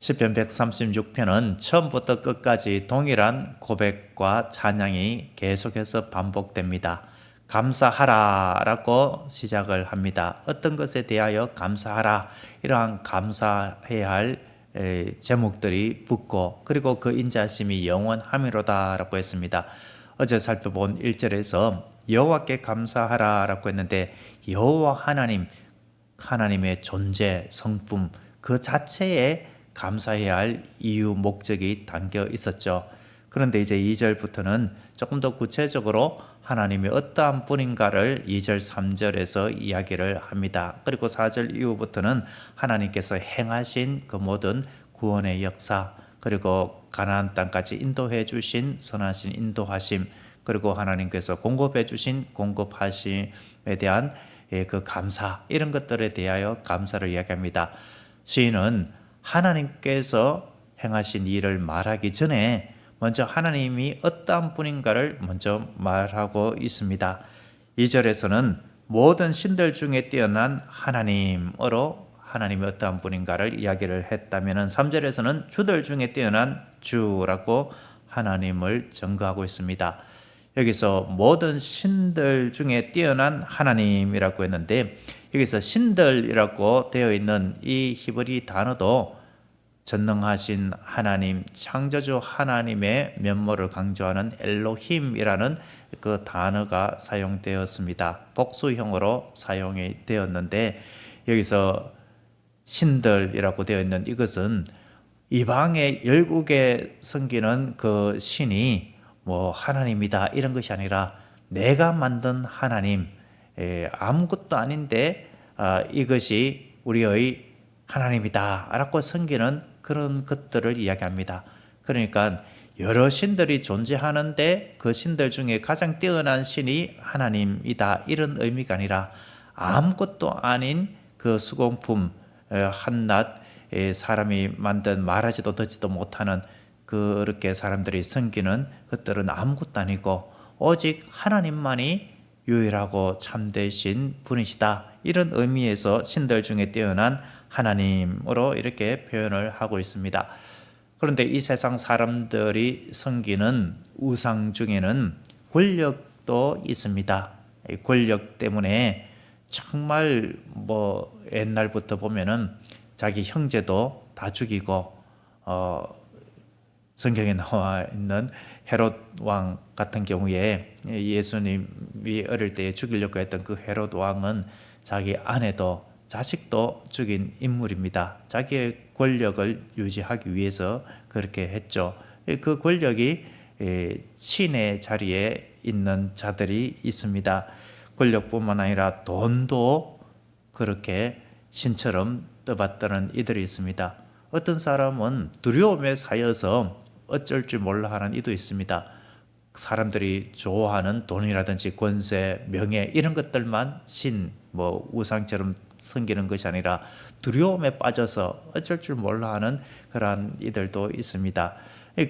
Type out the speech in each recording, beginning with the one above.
시편 136편은 처음부터 끝까지 동일한 고백과 찬양이 계속해서 반복됩니다. 감사하라라고 시작을 합니다. 어떤 것에 대하여 감사하라, 이러한 감사해야 할 제목들이 붙고, 그리고 그 인자심이 영원함이로다라고 했습니다. 어제 살펴본 1절에서 여호와께 감사하라라고 했는데, 여호와 하나님의 존재, 성품 그 자체에 감사해야 할 이유, 목적이 담겨 있었죠. 그런데 이제 2절부터는 조금 더 구체적으로 하나님이 어떠한 분인가를 2절, 3절에서 이야기를 합니다. 그리고 4절 이후부터는 하나님께서 행하신 그 모든 구원의 역사, 그리고 가나안 땅까지 인도해 주신 선하신 인도하심, 그리고 하나님께서 공급해 주신 공급하심에 대한 그 감사, 이런 것들에 대하여 감사를 이야기합니다. 시인은 하나님께서 행하신 일을 말하기 전에 먼저 하나님이 어떠한 분인가를 먼저 말하고 있습니다. 2절에서는 모든 신들 중에 뛰어난 하나님으로 하나님이 어떠한 분인가를 이야기를 했다면, 3절에서는 주들 중에 뛰어난 주라고 하나님을 증거하고 있습니다. 여기서 모든 신들 중에 뛰어난 하나님이라고 했는데, 여기서 신들이라고 되어 있는 이 히브리 단어도 전능하신 하나님, 창조주 하나님의 면모를 강조하는 엘로힘이라는 그 단어가 사용되었습니다. 복수형으로 사용이 되었는데, 여기서 신들이라고 되어 있는 이것은 이방의 열국에 섬기는 그 신이 뭐 하나님이다 이런 것이 아니라, 내가 만든 하나님, 아무것도 아닌데 이것이 우리의 하나님이다 라고 섬기는 그런 것들을 이야기합니다. 그러니까 여러 신들이 존재하는데 그 신들 중에 가장 뛰어난 신이 하나님이다, 이런 의미가 아니라, 아무것도 아닌 그 수공품, 한낱 사람이 만든 말하지도 듣지도 못하는 그렇게 사람들이 섬기는 것들은 아무것도 아니고 오직 하나님만이 유일하고 참되신 분이시다, 이런 의미에서 신들 중에 뛰어난 하나님으로 이렇게 표현을 하고 있습니다. 그런데 이 세상 사람들이 섬기는 우상 중에는 권력도 있습니다. 이 권력 때문에 정말 뭐 옛날부터 보면은 자기 형제도 다 죽이고, 성경에 나와 있는 헤롯 왕 같은 경우에 예수님이 어릴 때 죽이려고 했던 그 헤롯 왕은 자기 아내도 자식도 죽인 인물입니다. 자기의 권력을 유지하기 위해서 그렇게 했죠. 그 권력이 신의 자리에 있는 자들이 있습니다. 권력뿐만 아니라 돈도 그렇게 신처럼 떠받드는 이들이 있습니다. 어떤 사람은 두려움에 사여서 어쩔 줄 몰라 하는 이도 있습니다. 사람들이 좋아하는 돈이라든지 권세, 명예, 이런 것들만 신, 뭐 우상처럼 섬기는 것이 아니라 두려움에 빠져서 어쩔 줄 몰라 하는 그러한 이들도 있습니다.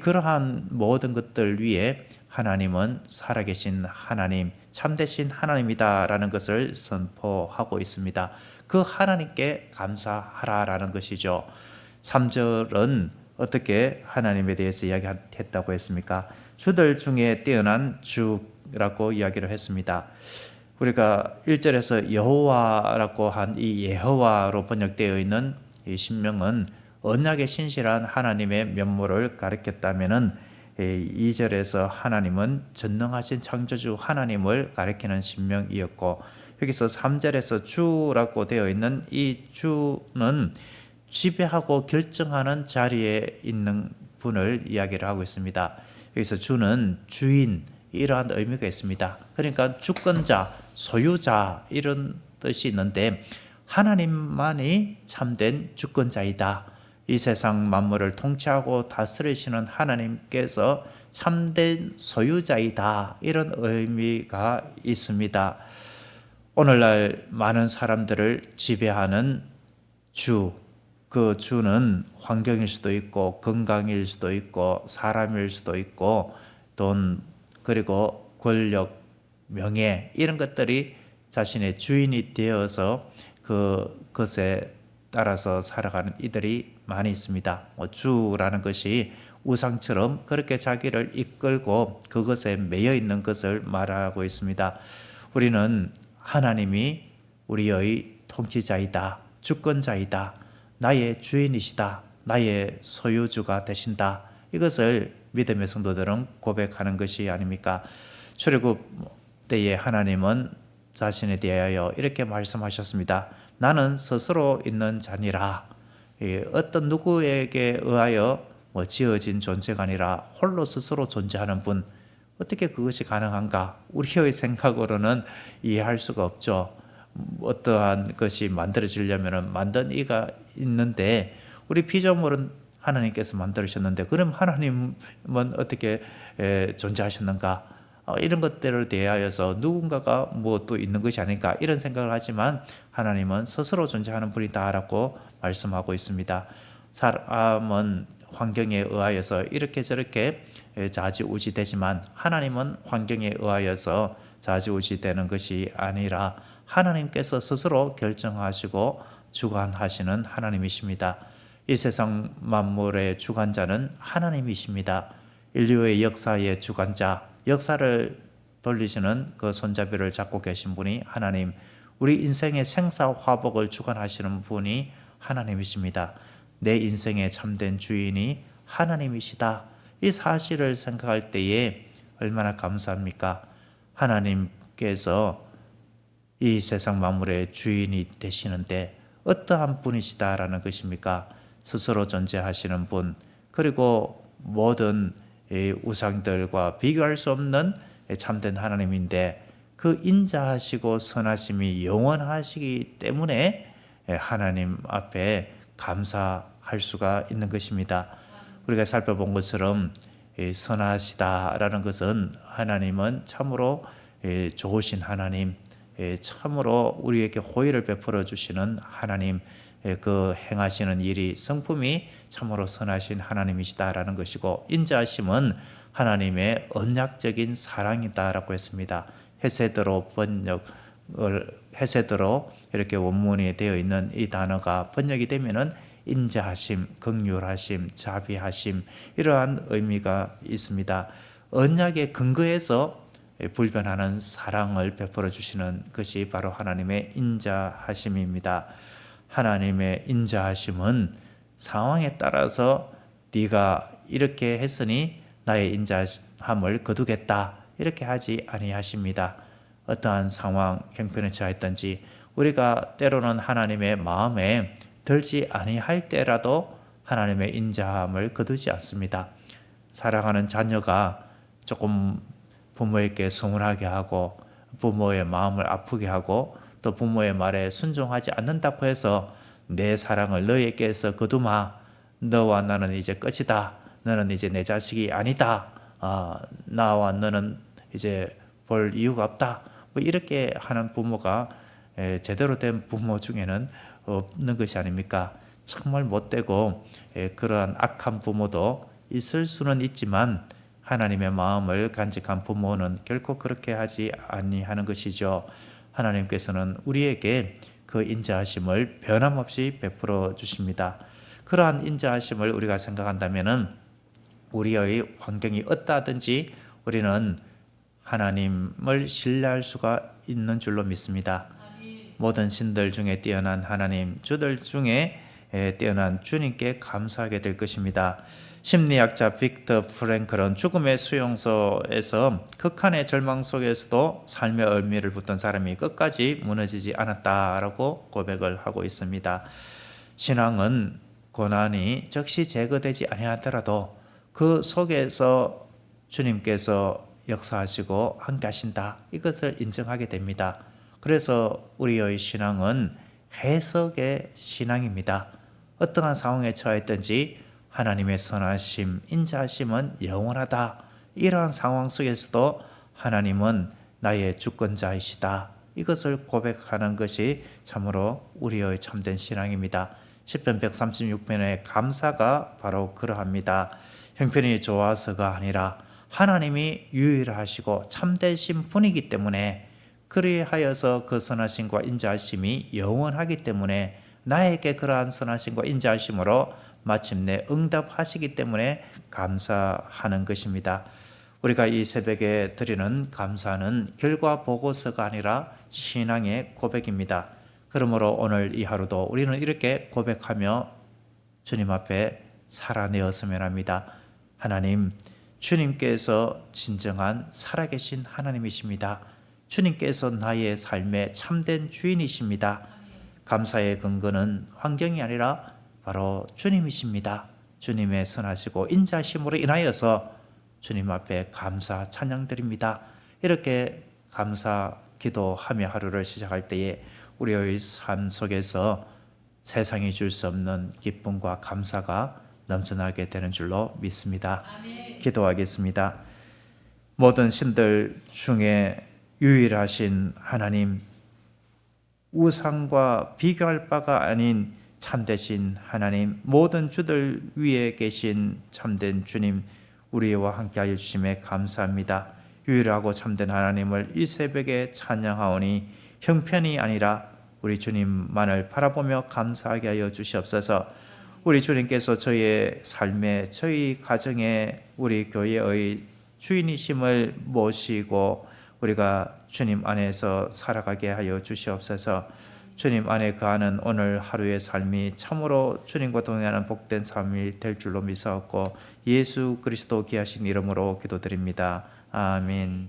그러한 모든 것들 위에 하나님은 살아계신 하나님, 참되신 하나님이다라는 것을 선포하고 있습니다. 그 하나님께 감사하라라는 것이죠. 3절은 어떻게 하나님에 대해서 이야기했다고 했습니까? 주들 중에 뛰어난 주라고 이야기를 했습니다. 우리가 1절에서 여호와라고 한 이 여호와로 번역되어 있는 이 신명은 언약의 신실한 하나님의 면모를 가리켰다면은, 2절에서 하나님은 전능하신 창조주 하나님을 가리키는 신명이었고, 여기서 3절에서 주라고 되어 있는 이 주는 지배하고 결정하는 자리에 있는 분을 이야기를 하고 있습니다. 여기서 주는 주인, 이러한 의미가 있습니다. 그러니까 주권자, 소유자, 이런 뜻이 있는데, 하나님만이 참된 주권자이다. 이 세상 만물을 통치하고 다스리시는 하나님께서 참된 소유자이다, 이런 의미가 있습니다. 오늘날 많은 사람들을 지배하는 주, 그 주는 환경일 수도 있고 건강일 수도 있고 사람일 수도 있고 돈, 그리고 권력, 명예, 이런 것들이 자신의 주인이 되어서 그것에 따라서 살아가는 이들이 많이 있습니다. 주라는 것이 우상처럼 그렇게 자기를 이끌고 그것에 매여 있는 것을 말하고 있습니다. 우리는 하나님이 우리의 통치자이다, 주권자이다, 나의 주인이시다, 나의 소유주가 되신다. 이것을 믿음의 성도들은 고백하는 것이 아닙니까? 출애굽 때에 하나님은 자신에 대하여 이렇게 말씀하셨습니다. 나는 스스로 있는 자니라. 어떤 누구에게 의하여 지어진 존재가 아니라 홀로 스스로 존재하는 분, 어떻게 그것이 가능한가? 우리의 생각으로는 이해할 수가 없죠. 어떠한 것이 만들어지려면 만든 이가 있는데 우리 피조물은 하나님께서 만들으셨는데 그럼 하나님은 어떻게 존재하셨는가? 이런 것들에 대하여서 누군가가 뭐 또 있는 것이 아닐까 이런 생각을 하지만 하나님은 스스로 존재하는 분이다라고 말씀하고 있습니다. 사람은 환경에 의하여서 이렇게 저렇게 좌지우지되지만 하나님은 환경에 의하여서 좌지우지되는 것이 아니라 하나님께서 스스로 결정하시고 주관하시는 하나님이십니다. 이 세상 만물의 주관자는 하나님이십니다. 인류의 역사의 주관자, 역사를 돌리시는 그 손잡이를 잡고 계신 분이 하나님, 우리 인생의 생사화복을 주관하시는 분이 하나님이십니다. 내 인생의 참된 주인이 하나님이시다. 이 사실을 생각할 때에 얼마나 감사합니까? 하나님께서 이 세상 만물의 주인이 되시는데 어떠한 분이시다라는 것입니까? 스스로 존재하시는 분, 그리고 모든 우상들과 비교할 수 없는 참된 하나님인데 그 인자하시고 선하심이 영원하시기 때문에 하나님 앞에 감사할 수가 있는 것입니다. 우리가 살펴본 것처럼 선하시다라는 것은 하나님은 참으로 좋으신 하나님, 참으로 우리에게 호의를 베풀어 주시는 하나님, 그 행하시는 일이 성품이 참으로 선하신 하나님이시다라는 것이고, 인자하심은 하나님의 언약적인 사랑이다라고 했습니다. 헤세드로 헤세드로 이렇게 원문이 되어 있는 이 단어가 번역이 되면은 인자하심, 긍휼하심, 자비하심, 이러한 의미가 있습니다. 언약의 근거에서 불변하는 사랑을 베풀어 주시는 것이 바로 하나님의 인자하심입니다. 하나님의 인자하심은 상황에 따라서 네가 이렇게 했으니 나의 인자함을 거두겠다 이렇게 하지 아니하십니다. 어떠한 상황, 형편에 처했든지 우리가 때로는 하나님의 마음에 들지 아니할 때라도 하나님의 인자함을 거두지 않습니다. 사랑하는 자녀가 조금 부모에게 서운하게 하고 부모의 마음을 아프게 하고 또 부모의 말에 순종하지 않는다고 해서 내 사랑을 너에게서 거두마, 너와 나는 이제 끝이다, 너는 이제 내 자식이 아니다, 나와 너는 이제 볼 이유가 없다, 뭐 이렇게 하는 부모가 제대로 된 부모 중에는 없는 것이 아닙니까? 정말 못되고 그러한 악한 부모도 있을 수는 있지만 하나님의 마음을 간직한 부모는 결코 그렇게 하지 아니하는 것이죠. 하나님께서는 우리에게 그 인자하심을 변함없이 베풀어 주십니다. 그러한 인자하심을 우리가 생각한다면은 우리의 환경이 어떠하든지 우리는 하나님을 신뢰할 수가 있는 줄로 믿습니다. 모든 신들 중에 뛰어난 하나님, 주들 중에 뛰어난 주님께 감사하게 될 것입니다. 심리학자 빅터 프랭클은 죽음의 수용소에서 극한의 절망 속에서도 삶의 의미를 붙던 사람이 끝까지 무너지지 않았다라고 고백을 하고 있습니다. 신앙은 고난이 즉시 제거되지 아니하더라도 그 속에서 주님께서 역사하시고 함께 하신다, 이것을 인정하게 됩니다. 그래서 우리의 신앙은 해석의 신앙입니다. 어떠한 상황에 처했든지 하나님의 선하심, 인자하심은 영원하다. 이러한 상황 속에서도 하나님은 나의 주권자이시다. 이것을 고백하는 것이 참으로 우리의 참된 신앙입니다. 시편 136편의 감사가 바로 그러합니다. 형편이 좋아서가 아니라 하나님이 유일하시고 참되신 분이기 때문에, 그리하여서 그 선하심과 인자하심이 영원하기 때문에 나에게 그러한 선하심과 인자하심으로 마침내 응답하시기 때문에 감사하는 것입니다. 우리가 이 새벽에 드리는 감사는 결과 보고서가 아니라 신앙의 고백입니다. 그러므로 오늘 이 하루도 우리는 이렇게 고백하며 주님 앞에 살아내었으면 합니다. 하나님, 주님께서 진정한 살아계신 하나님이십니다. 주님께서 나의 삶의 참된 주인이십니다. 감사의 근거는 환경이 아니라 바로 주님이십니다. 주님의 선하시고 인자심으로 인하여서 주님 앞에 감사 찬양드립니다. 이렇게 감사 기도하며 하루를 시작할 때에 우리의 삶 속에서 세상이 줄 수 없는 기쁨과 감사가 넘쳐나게 되는 줄로 믿습니다. 아멘. 기도하겠습니다. 모든 신들 중에 유일하신 하나님, 우상과 비교할 바가 아닌 참되신 하나님, 모든 주들 위에 계신 참된 주님, 우리와 함께하여 주심에 감사합니다. 유일하고 참된 하나님을 이 새벽에 찬양하오니 형편이 아니라 우리 주님만을 바라보며 감사하게 하여 주시옵소서. 우리 주님께서 저희의 삶에, 저희 가정에, 우리 교회의 주인이심을 모시고 우리가 주님 안에서 살아가게 하여 주시옵소서. 주님 안에 거하는 오늘 하루의 삶이 참으로 주님과 동행하는 복된 삶이 될 줄로 믿사옵고 예수 그리스도 귀하신 이름으로 기도드립니다. 아멘.